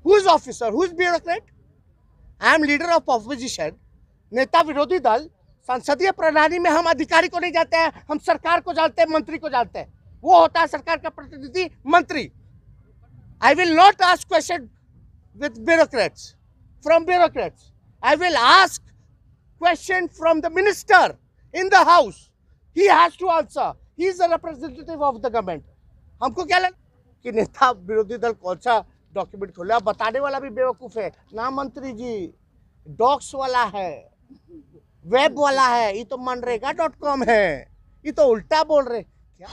Who is officer, who is bureaucrat? I am leader of opposition, नेता विरोधी दल। संसदीय प्रणाली में हम अधिकारी को नहीं जानते हैं, हम सरकार को जानते हैं, मंत्री को जानते हैं। वो होता है सरकार का प्रतिनिधि, मंत्री। I will not ask question with bureaucrats, from bureaucrats. I will ask question from the minister in the house. He has to answer. He is the representative of the government. हमको क्या लगा कि नेता विरोधी दल कौन सा डॉक्यूमेंट खोले? अब बताने वाला भी बेवकूफ है ना मंत्री जी। डॉक्स वाला है, वेब वाला है, ये तो मनरेगा.com है, ये तो उल्टा बोल रहे।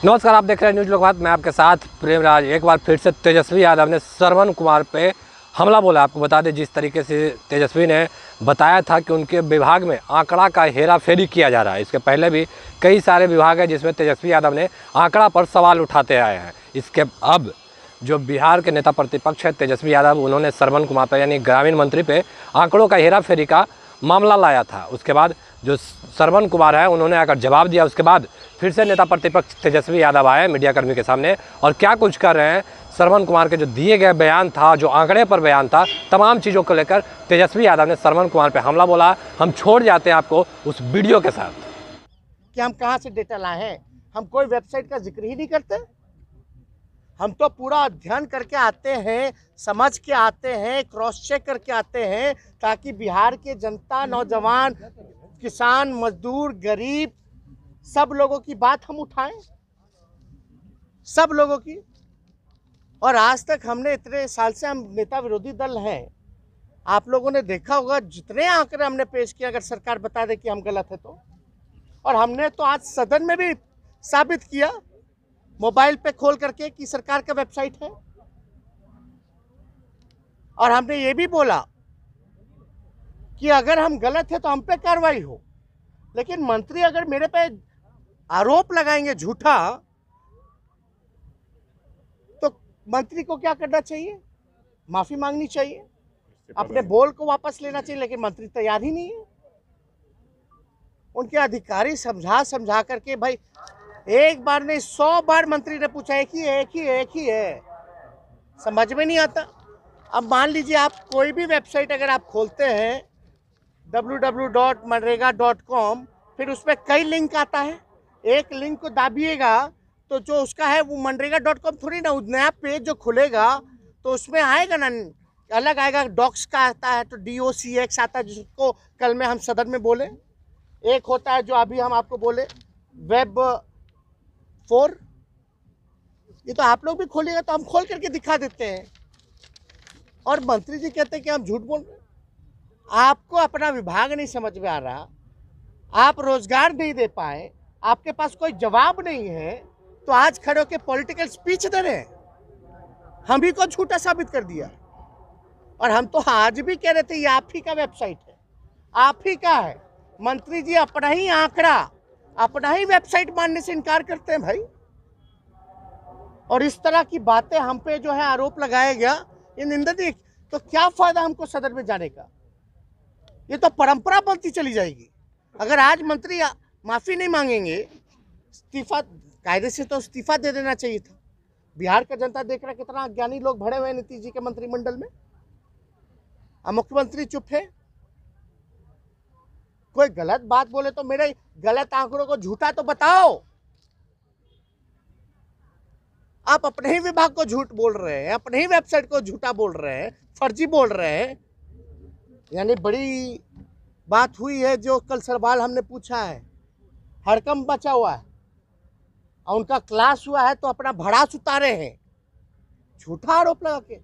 नमस्कार, आप देख रहे हैं न्यूज लोकमत। मैं आपके साथ प्रेमराज। एक बार फिर से तेजस्वी यादव ने श्रवण कुमार पे हमला बोला। आपको बता दें, जिस तरीके से तेजस्वी ने बताया था कि उनके विभाग में आंकड़ा का हेरा फेरी किया जा रहा है। इसके पहले भी कई सारे विभाग हैं जिसमें तेजस्वी यादव ने आंकड़ा पर सवाल उठाते आए हैं। इसके अब जो बिहार के नेता प्रतिपक्ष है तेजस्वी यादव, उन्होंने श्रवण कुमार पर यानी ग्रामीण मंत्री पे आंकड़ों का हेरा फेरी का मामला लाया था। उसके बाद जो श्रवण कुमार है उन्होंने आकर जवाब दिया। उसके बाद फिर से नेता प्रतिपक्ष तेजस्वी यादव आए मीडियाकर्मी के सामने और क्या कुछ कर रहे हैं। श्रवण कुमार के जो दिए गए बयान था, जो आंकड़े पर बयान था, तमाम चीज़ों को लेकर तेजस्वी यादव ने श्रवण कुमार पे हमला बोला। हम छोड़ जाते हैं आपको उस वीडियो के साथ कि हम कहाँ से डेटा लाए हैं। हम कोई वेबसाइट का जिक्र ही नहीं करते। हम तो पूरा अध्ययन करके आते हैं, समझ के आते हैं, क्रॉस चेक करके आते हैं, ताकि बिहार के जनता, नौजवान, किसान, मजदूर, गरीब, सब लोगों की बात हम उठाएं, सब लोगों की। और आज तक हमने इतने साल से हम नेता विरोधी दल हैं, आप लोगों ने देखा होगा जितने आंकड़े हमने पेश किए, अगर सरकार बता दे कि हम गलत है तो। और हमने तो आज सदन में भी साबित किया मोबाइल पे खोल करके कि सरकार का वेबसाइट है। और हमने ये भी बोला कि अगर हम गलत है तो हम पे कार्रवाई हो। लेकिन मंत्री अगर मेरे पे आरोप लगाएंगे झूठा, तो मंत्री को क्या करना चाहिए? माफी मांगनी चाहिए, अपने बोल को वापस लेना चाहिए। लेकिन मंत्री तैयार ही नहीं है। उनके अधिकारी समझा करके, भाई एक बार नहीं 100 बार मंत्री ने पूछा, एक ही है, समझ में नहीं आता। अब मान लीजिए आप कोई भी वेबसाइट अगर आप खोलते हैं www.manrega.com, फिर उसमें कई लिंक आता है। एक लिंक को दाबिएगा तो जो उसका है वो मनरेगा.com थोड़ी ना, नया पेज जो खुलेगा तो उसमें आएगा ना, अलग आएगा। डॉक्स का आता है तो DOCX आता है, जिसको कल में हम सदन में बोले। एक होता है जो अभी हम आपको बोले वेब 4। ये तो आप लोग भी खोलिएगा तो हम खोल करके दिखा देते हैं। और मंत्री जी कहते हैं कि हम झूठ बोल रहे हैं। आपको अपना विभाग नहीं समझ में आ रहा, आप रोजगार नहीं दे पाए, आपके पास कोई जवाब नहीं है, तो आज खड़े होकर पॉलिटिकल स्पीच दे रहे हैं। हम ही को झूठा साबित कर दिया। और हम तो आज भी कह रहे थे ये आप ही का वेबसाइट है, आप ही का है। मंत्री जी अपना ही आंकड़ा, अपना ही वेबसाइट मानने से इनकार करते हैं भाई। और इस तरह की बातें हम पे जो है आरोप लगाया गया, ये निंदनीय। तो क्या फायदा हमको सदन में जाने का? ये तो परंपरा बनती चली जाएगी। अगर आज मंत्री माफी नहीं मांगेंगे, इस्तीफा, कायदे से तो इस्तीफा दे देना चाहिए था। बिहार का जनता देख रहा है कितना अज्ञानी लोग भरे हुए हैं नीतीश जी के मंत्रिमंडल में। अब मुख्यमंत्री चुप है। कोई गलत बात बोले तो मेरे गलत आंकड़ों को झूठा तो बताओ। आप अपने ही विभाग को झूठ बोल रहे हैं, अपने ही वेबसाइट को झूठा बोल रहे हैं, फर्जी बोल रहे हैं। यानी बड़ी बात हुई है। जो कल सवाल हमने पूछा है, हड़कंप बचा हुआ है और उनका क्लास हुआ है तो अपना भड़ास उतारे हैं, झूठा आरोप लगा के।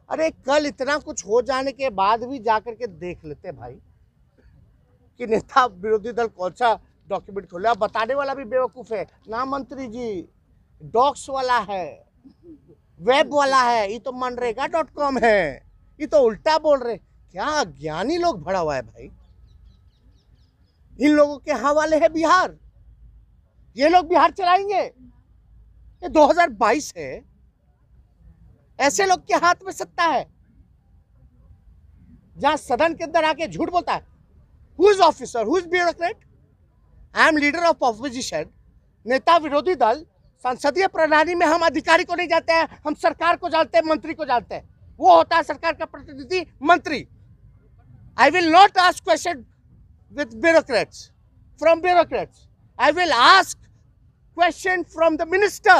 अरे कल इतना कुछ हो जाने के बाद भी जाकर के देख लेते भाई कि नेता विरोधी दल कौन सा डॉक्यूमेंट खोले। अब बताने वाला भी बेवकूफ है ना मंत्री जी। डॉक्स वाला है, वेब वाला है, ये तो मनरेगा.com है, ये तो उल्टा बोल रहे। क्या अज्ञानी लोग भरा हुआ है भाई। इन लोगों के हवाले है बिहार। ये लोग बिहार चलाएंगे। ये 2022 है, ऐसे लोग के हाथ में सत्ता है जहां सदन के अंदर आके झूठ बोलता है। Who is officer, who is bureaucrat? I am leader of opposition, नेता विरोधी दल। संसदीय प्रणाली में हम अधिकारी को नहीं जानते हैं, हम सरकार को जानते हैं, मंत्री को जानते हैं। वो होता है सरकार का प्रतिनिधि मंत्री। I will not ask question with bureaucrats, from bureaucrats. I will ask question from the minister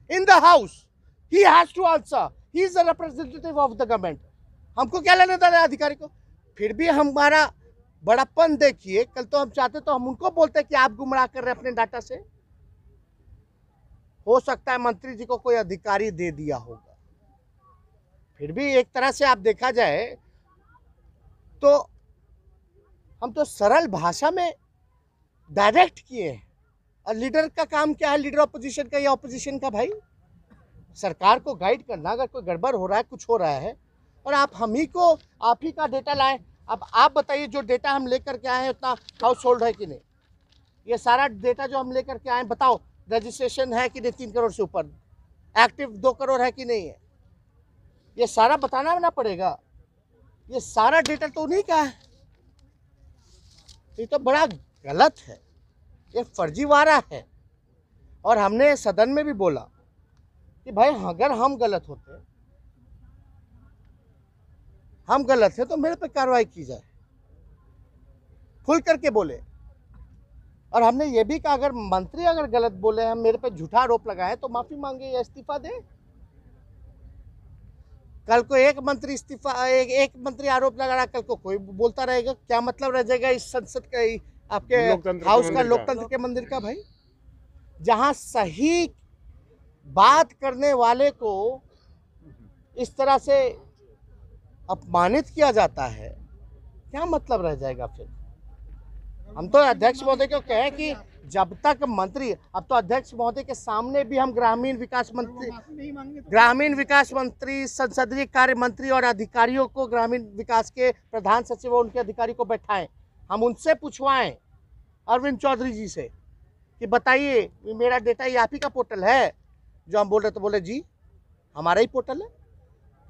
in the house. He has to answer. He is the representative of the government. हमको क्या लेना देना है अधिकारी को? फिर भी हमारा बड़प्पन देखिए, कल तो हम चाहते तो हम उनको बोलते कि आप गुमराह कर रहे हैं अपने डाटा से। हो सकता है मंत्री जी को कोई अधिकारी दे दिया होगा। फिर भी एक तरह से आप देखा जाए तो हम तो सरल भाषा में डायरेक्ट किए हैं। और लीडर का काम क्या है, लीडर ऑपोजिशन का या ऑपोजिशन का? भाई सरकार को गाइड करना। अगर कोई गड़बड़ हो रहा है, कुछ हो रहा है, और आप ही का डेटा लाएं। अब आप बताइए, जो डेटा हम लेकर के आए हैं उतना हाउस होल्ड है कि नहीं? ये सारा डेटा जो हम लेकर के आए, बताओ रजिस्ट्रेशन है कि नहीं 3 करोड़ से ऊपर, एक्टिव 2 करोड़ है कि नहीं है? ये सारा बताना ना पड़ेगा। ये सारा डेटा तो उन्हीं का है। ये तो बड़ा गलत है, ये फर्जीवाड़ा है। और हमने सदन में भी बोला कि भाई अगर हम गलत है तो मेरे पे कार्रवाई की जाए, खुल करके बोले। और हमने ये भी कहा अगर मंत्री अगर गलत बोले, हम मेरे पे झूठा आरोप लगाए तो माफी मांगे या इस्तीफा दे। कल को एक मंत्री आरोप लगा रहा, कल को कोई बोलता रहेगा, क्या मतलब रह जाएगा इस संसद का, आपके हाउस का, लोकतंत्र के मंदिर का? भाई जहां सही बात करने वाले को इस तरह से अपमानित किया जाता है, क्या मतलब रह जाएगा फिर? हम तो अध्यक्ष महोदय को कहें कि जब तक मंत्री, अब तो अध्यक्ष महोदय के सामने भी हम ग्रामीण विकास मंत्री, संसदीय कार्य मंत्री और अधिकारियों को, ग्रामीण विकास के प्रधान सचिव और उनके अधिकारी को बैठाएं, हम उनसे पूछवाएं अरविंद चौधरी जी से कि बताइए मेरा डेटा ये आप ही का पोर्टल है? जो हम बोल रहे तो बोले जी हमारा ही पोर्टल है।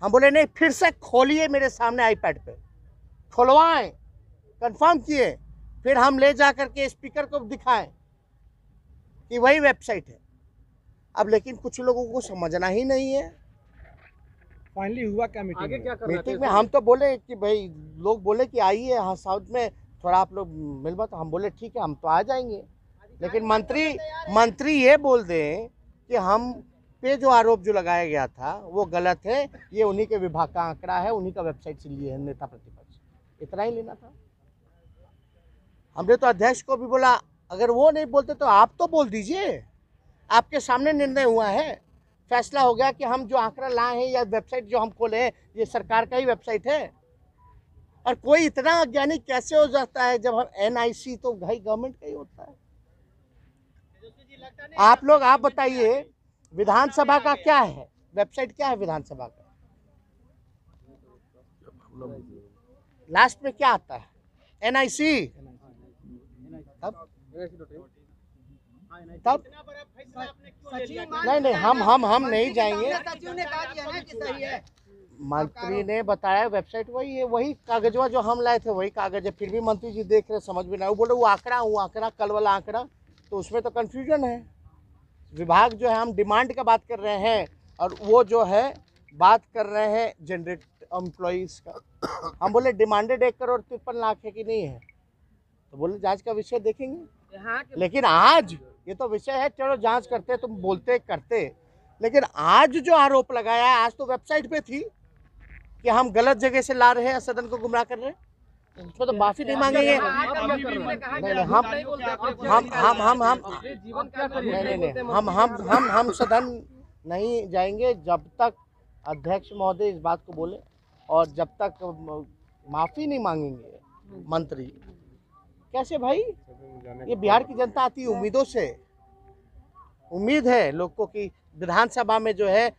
हम बोले नहीं, फिर से खोलिए मेरे सामने आईपैड पे, खुलवाएं, कंफर्म किए, फिर हम ले जा करके स्पीकर को दिखाएं कि वही वेबसाइट है। अब लेकिन कुछ लोगों को समझना ही नहीं है। फाइनली हुआ क्या मीटिंग? आगे क्या करना मीटिंग में हम तो बोले कि भाई, लोग बोले कि आइए यहाँ साउथ में थोड़ा आप लोग मिल बात। हम बोले ठीक है, हम तो आ जाएंगे। लेकिन मंत्री ये बोल दें कि हम पे जो आरोप जो लगाया गया था वो गलत है, ये उन्हीं के विभाग का आंकड़ा है, उन्हीं का वेबसाइट से लिए है नेता प्रतिपक्ष, इतना ही लेना था। हमने तो अध्यक्ष को भी बोला अगर वो नहीं बोलते तो आप तो बोल दीजिए, आपके सामने निर्णय हुआ है, फैसला हो गया कि हम जो आंकड़ा लाए हैं या वेबसाइट जो हम खोले हैं ये सरकार का ही वेबसाइट है। और कोई इतना अज्ञानी कैसे हो जाता है जब हम NIC तो भाई गवर्नमेंट का ही होता है। आप लोग आप बताइए विधानसभा का क्या है वेबसाइट, क्या है विधानसभा का? लास्ट में क्या आता है? NIC। तब नहीं हम नहीं जाएंगे। मंत्री ने बताया वेबसाइट वही है, वही कागजवा जो हम लाए थे वही कागज है। फिर भी मंत्री जी देख रहे, समझ में ना, वो बोले वो आंकड़ा कल वाला आंकड़ा, तो उसमें तो कंफ्यूजन है। विभाग जो है, हम डिमांड का बात कर रहे हैं और वो जो है बात कर रहे हैं जनरेट एम्प्लॉइज का। हम बोले डिमांडेड 1 करोड़ 53 लाख है कि नहीं है, तो बोले जांच का विषय देखेंगे। लेकिन आज ये तो विषय है, चलो जांच करते, तुम बोलते करते, लेकिन आज जो आरोप लगाया है, आज तो वेबसाइट पे थी कि हम गलत जगह से ला रहे हैं, सदन को गुमराह कर रहे हैं, उसको तो माफी नहीं मांगेंगे। हम सदन नहीं जाएंगे जब तक अध्यक्ष महोदय इस बात को बोले और जब तक माफी नहीं मांगेंगे मंत्री। कैसे भाई? ये बिहार की जनता आती उम्मीदों से, उम्मीद है लोग को कि विधानसभा में जो है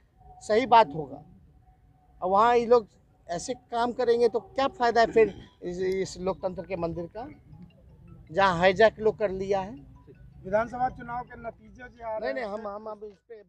सही बात होगा, और वहाँ ये लोग ऐसे काम करेंगे तो क्या फायदा है फिर इस लोकतंत्र के मंदिर का, जहाँ हाईजैक लोग कर लिया है। विधानसभा चुनाव के नतीजे जो आ रहे हैं, नहीं हम अब इस पे